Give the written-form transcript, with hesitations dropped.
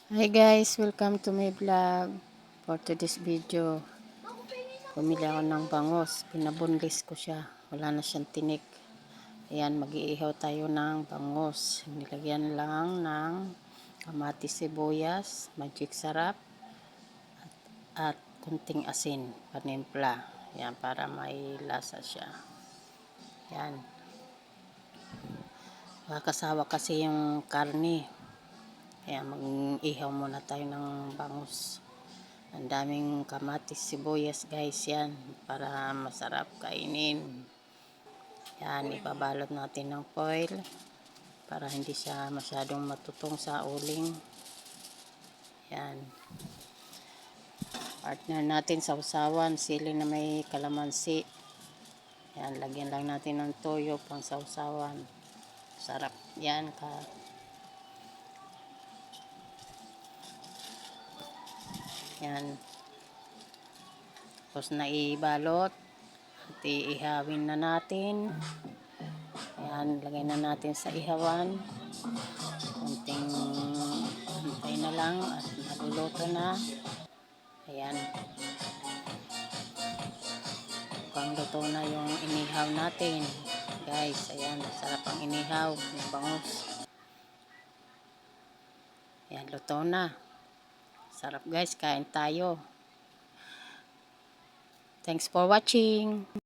Hi guys, welcome to my vlog. For today's video, bumili ako ng bangus. Pinabunlis ko siya. Wala na siyang tinik. Ayan, mag-iihaw tayo ng bangus. Nilagyan lang ng kamatis, sibuyas, magic sarap, at kunting asin, panimpla. Ayan, para may lasa siya. Ayan. Kakasawa kasi yung karne. Kaya mag-ihaw muna tayo ng bangus. Ang daming kamatis, sibuyas guys yan. Para masarap kainin. Yan, ipabalot natin ng foil. Para hindi siya masyadong matutong sa uling. Yan. Partner natin sausawan. Sili na may kalamansi. Yan, lagyan lang natin ng toyo pang sausawan. Sarap yan ka. Yan. Tapos na ibalot. At iihawin na natin. Ayan, lagay na natin sa ihawan. Kunting hintay na lang at maluluto na. Ayan. Mukhang luto na yung inihaw natin. Guys, ayan, sarap ang inihaw ng bangus. Ayan, luto na. Sarap guys, kain tayo. Thanks for watching.